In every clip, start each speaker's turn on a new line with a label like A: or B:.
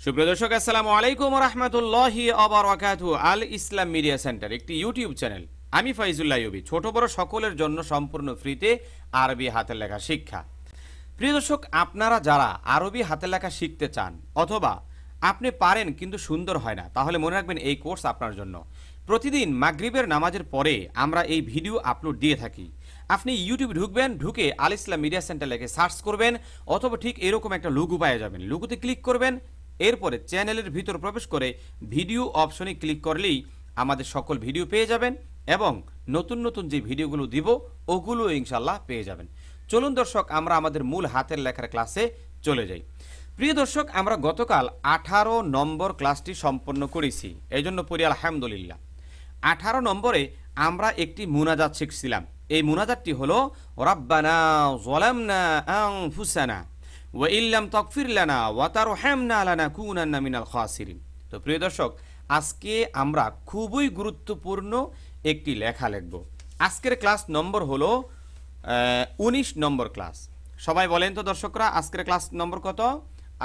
A: সুপ্রিয় দর্শক, আসসালামু আলাইকুম ওয়া রাহমাতুল্লাহি ওয়া বারাকাতুহু। আল ইসলাম মিডিয়া সেন্টার একটি ইউটিউব চ্যানেল। আমি ফাইজুল্লাহ ইউবি, ছোট বড় সকলের জন্য সম্পূর্ণ ফ্রিতে আরবি হাতের লেখা শিক্ষা। প্রিয় দর্শক, আপনারা যারা আরবি হাতের লেখা শিখতে চান অথবা আপনি পারেন কিন্তু সুন্দর হয় না, তাহলে মনে রাখবেন এই কোর্স আপনার জন্য। প্রতিদিন মাগরিবের নামাজের পরে আমরা এই ভিডিও আপলোড দিয়ে থাকি। আপনি ইউটিউবে ঢুকবেন, ঢুকে আল ইসলাম মিডিয়া সেন্টার লিখে সার্চ করবেন, অথবা ঠিক এরকম একটা লোগো পেয়ে যাবেন, লোগোতে ক্লিক করবেন। এরপরে চ্যানেলের ভিতর প্রবেশ করে ভিডিও অপশনে ক্লিক করলেই আমাদের সকল ভিডিও পেয়ে যাবেন এবং নতুন নতুন যে ভিডিওগুলো দিব ওগুলো ইনশাল্লাহ পেয়ে যাবেন। চলুন দর্শক, আমরা আমাদের মূল হাতের লেখার ক্লাসে চলে যাই। প্রিয় দর্শক, আমরা গতকাল 18 নম্বর ক্লাসটি সম্পন্ন করেছি, এই জন্য পড়ি আলহামদুলিল্লাহ। 18 নম্বরে আমরা একটি মুনাজাত শিখছিলাম। এই মুনাজাতটি হলো রাব্বানা যালামনা আনফুসানা ওয়া ইল্লাম তাগফির লানা ওয়া তারহামনা লানাকুনান্না মিনাল খাসিরিন। তো প্রিয় দর্শক, আজকে আমরা খুবই গুরুত্বপূর্ণ একটি লেখা লিখব। আজকের ক্লাস নম্বর হলো 19 নম্বর ক্লাস। সবাই বলেন তো দর্শকরা, আজকের ক্লাস নম্বর কত?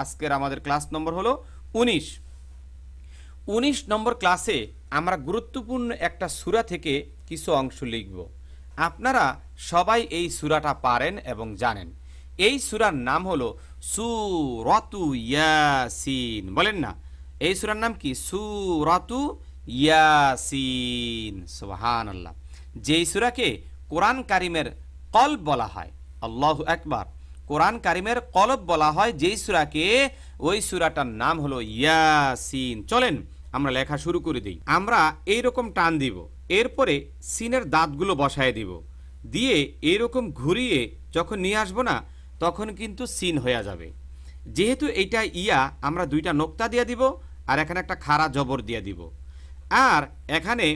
A: আজকের আমাদের ক্লাস নম্বর হলো 19 নম্বর ক্লাসে আমরা গুরুত্বপূর্ণ একটা সূরা থেকে কিছু অংশ লিখব। আপনারা সবাই এই সূরাটা পারেন এবং জানেন। এই সূরার নাম হলো সূরাতু ইয়াসিন। বলেন না, এই সূরার নাম কি? সূরাতু ইয়াসিন। সুবহানাল্লাহ। যেই সূরাকে কোরআন কারিমের কলব বলা হয়। আল্লাহু আকবার। কোরআন কারিমের কলব বলা হয় যেই সূরাকে, ওই সূরাটার নাম হলো ইয়াসিন। চলেন আমরা লেখা শুরু করে দিই। আমরা এইরকম টান দিব, এরপরে সিনের দাঁতগুলো বসায় দিব, দিয়ে এইরকম ঘুরিয়ে যখন নিয়ে আসবো না, তখন কিন্তু সিন হয়ে যাবে। যেহেতু এইটা ইয়া, আমরা দুইটা নোক্তা দিয়ে দিব আর এখানে একটা খাড়া জবর দিয়ে দিব, আর এখানে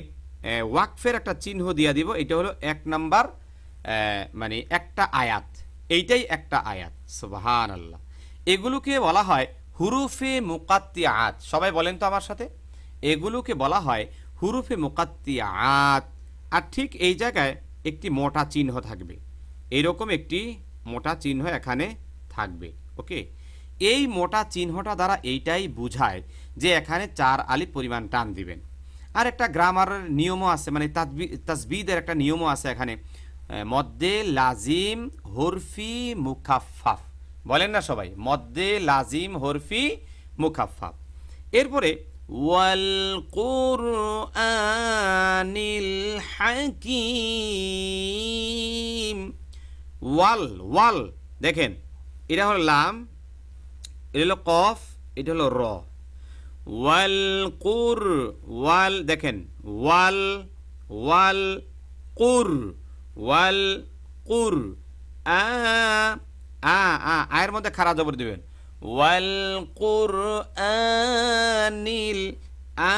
A: ওয়াকফের একটা চিহ্ন দিয়ে দিব। এটা হলো 1 নাম্বার, মানে একটা আয়াত। এইটাই একটা আয়াত। সুবহানাল্লাহ। এগুলোকে বলা হয় হুরুফে মুকাত্তিআত। সবাই বলেন তো আমার সাথে, এগুলোকে বলা হয় হুরুফে মুকাত্তিআত। আর ঠিক এই জায়গায় একটি মোটা চিহ্ন থাকবে, এইরকম একটি মোটা চিহ্ন এখানে থাকবে। ওকে, এই মোটা চিহ্নটা দ্বারা এইটাই বোঝায় যে এখানে 4 আলিফ পরিমাণ টান দিবেন। আর একটা গ্রামারের নিয়মও আছে, মানে তাসবিদের একটা নিয়মও আছে এখানে, মদ্দে লাজিম হরফি মুখাফফাফ। বলেন না সবাই, মদ্দে লাজিম হরফি মুখাফফাফ। এরপরে ওয়াল কুরআনিল হাকিম। ওয়াল, ওয়াল দেখেন, এটা হলো লাম, এটা হলো কফ, এটা হলো র। ওয়াল কুর, ওয়াল দেখেন, ওয়াল ওয়াল কুর, ওয়াল কুর আ আ আ আয়ের মধ্যে খাড়া জবর দিবেন। ওয়াল কুরআনিল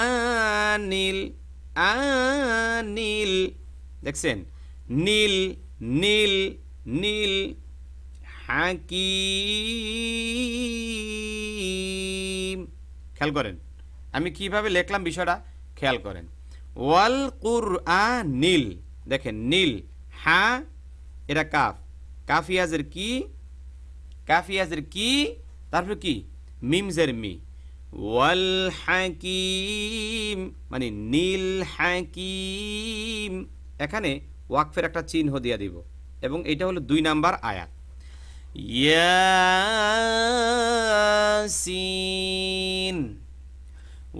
A: আনিল আনিল। দেখছেন, নীল নীল নীল। হাকিম। খেয়াল করেন আমি কিভাবে লিখলাম, বিষয়টা খেয়াল করেন। ওয়াল কুরআনিল, দেখেন নীল, হা এটা কাফ, কাফিয়াজের কি, কাফিয়াজের কি, তারপর কি মিমজের মি। ওয়াল হাকিম মানে নীল হাকিম। এখানে ওয়াকফের একটা চিহ্ন দিয়ে দিব এবং এটা হলো 2 নাম্বার আয়াত। ইয়াসিন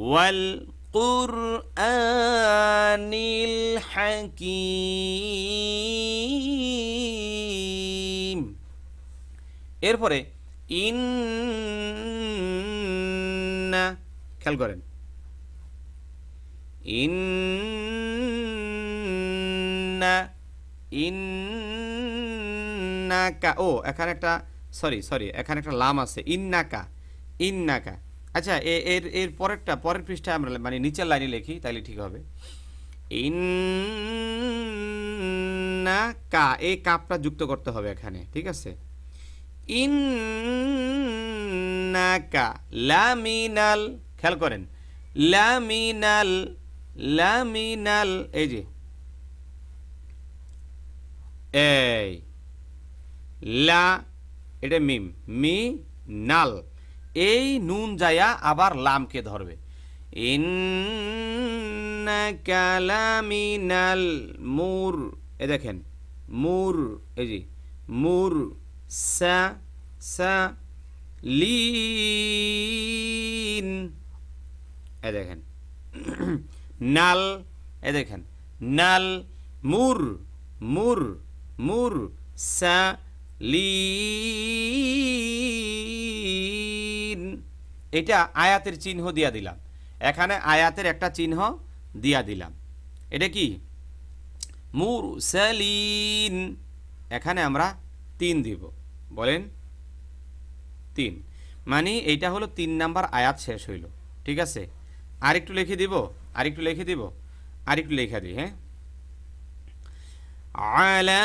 A: ওয়াল কুরআনিল হাকিম। এরপরে ইন্না, খেয়াল করেন, ইন্না ইন্নাকা। ও এখানে একটা সরি এখানে একটা লাম আছে, ইন্নাকা ইন্নাকা। আচ্ছা, এর পরের পৃষ্ঠায় আমরা মানে নিচের লাইনে লিখি, তাহলে ঠিক হবে। ইন্নাকা, এই কাপটা যুক্ত করতে হবে এখানে, ঠিক আছে। ইন্নাকা লামিনাল, খেয়াল করেন, লামিনাল লামিনাল। এই যে এই লা, এটা মিম, মি নাল। এই নুন যায়া আবার লামকে ধরবে। ইন্নাকা লামিনাল মুর, এ দেখেন মুর, এই যে মুর সা সা লিন, এ দেখেন নাল, এ দেখেন নাল মুর মুর মুর সা লিন। এটা আয়াতের চিহ্ন দিয়া দিলাম, এখানে আয়াতের একটা চিহ্ন দিয়া দিলাম। এটা কি মুরসালিন, এখানে আমরা 3 দিব। বলেন 3, মানে এইটা হলো 3 নাম্বার আয়াত শেষ হইল। ঠিক আছে, আরেকটু লিখে দিব, আরেকটু লিখে দিব, আরেকটু লেখা দিই। হ্যাঁ, আলা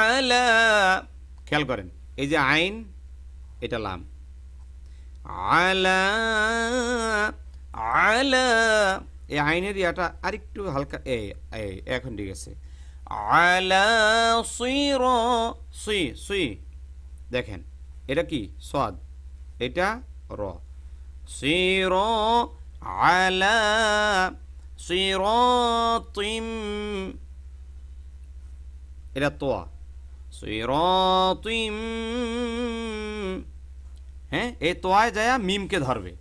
A: আলা, খেয়াল করেন এই যে আইন, এটা লাম, আলা আলা, এই আইনের ইয়াটা আরেকটু হালকা, এখন ঠিক আছে। আলা সির, সুই সুই, দেখেন এটা কি সাদ, এটা র, সির আলা সিরাতিম, এটা তোয়া সিরাতিম। হ্যাঁ, এই তোয়ায় যায় মিমকে ধরবে,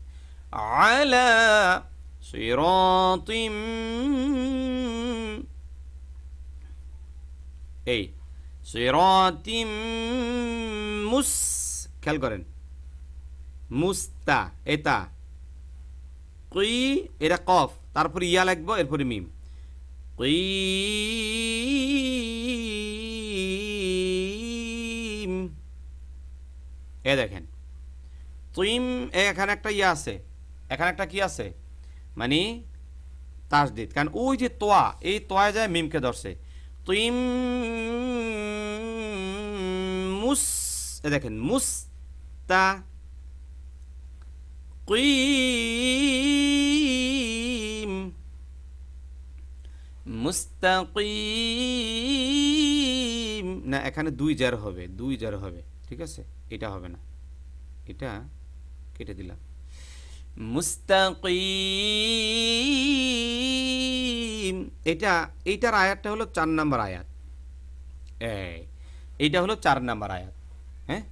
A: আলা সিরাতিম, এই সিরাতিম মুস, খেয়াল করেন মুস্তা, এটা কুই, এটা কফ, তারপর ইয়া লাগবো, এরপরে মিম, কুইম, এ দেখেন তুইম, এখানে একটা ইয়া আছে, এখানে একটা কি আছে, মানে তাসদিদ, কারণ ওই যে তোয়া, এই তোয়ায় যায় মিমকে ধরছে, তুইম মুস, এ দেখেন মুস্তা কুইম মুস্তাকিম, না এখানে 2 জার হবে, 2 জার হবে। ঠিক আছে, এটা হবে না, এটা কেটে দিলাম। মুস্তাকিম, এইটার আয়াতটা হলো 4 নাম্বার আয়াত, এইটা হলো 4 নাম্বার আয়াত। হ্যাঁ,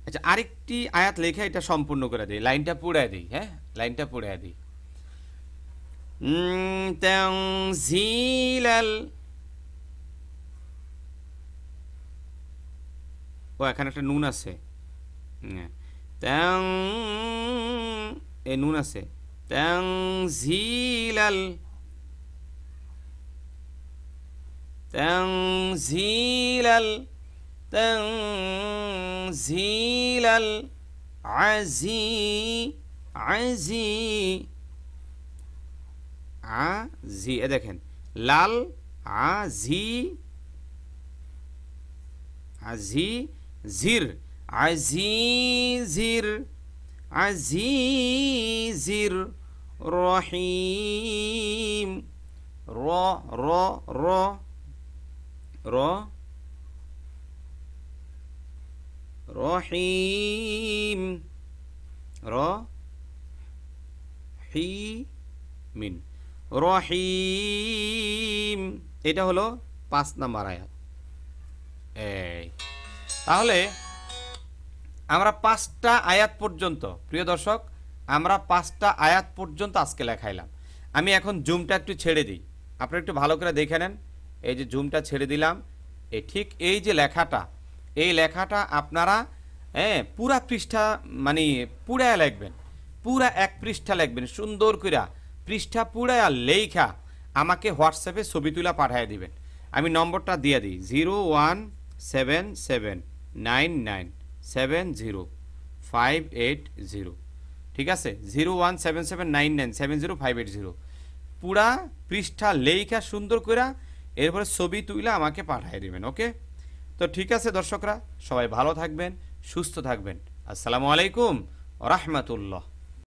A: আচ্ছা আরেকটি আয়াত লেখা এটা সম্পূর্ণ করে দিই, লাইনটা পুড়ায় দিই। হ্যাঁ, লাইনটা পুড়ায় দিই। তানজিলাল, ও এখানে একটা নুন আছে, এ নুন আছে, তানজিলাল তানজিলাল তানজিলাল আজি আজি আজি, এ দেখেন লাল আজি আজি জির আজিজির আজিজির রহিম র র র র রহিম র হি মিন রহিম, এটা হলো 5 নাম্বার আয়াত। তাহলে আমরা 5টা আয়াত পর্যন্ত, প্রিয় দর্শক, আমরা 5টা আয়াত পর্যন্ত আজকে লেখাইলাম। আমি এখন জুমটা একটু ছেড়ে দিই, আপনারা একটু ভালো করে দেখে নেন। এই যে জুমটা ছেড়ে দিলাম, ঠিক এই যে লেখাটা, এই লেখাটা আপনারা পুরা পৃষ্ঠা, মানে পুরায় লিখবেন, পুরা 1 পৃষ্ঠা লিখবেন সুন্দর করে, পৃষ্ঠা পুরায় লেখা আমাকে হোয়াটসঅ্যাপে ছবি তুলা পাঠিয়ে দিবেন। আমি নম্বরটা দিয়ে দিই 01779970580, ঠিক আছে, 01779970580। পুরা পৃষ্ঠা লেখা সুন্দর করে এরপরে ছবি তুইলা আমাকে পাঠিয়ে দিবেন। ওকে, তো ঠিক আছে দর্শকরা, সবাই ভালো থাকবেন, সুস্থ থাকবেন। আসসালামু আলাইকুম ওয়া রাহমাতুল্লাহ।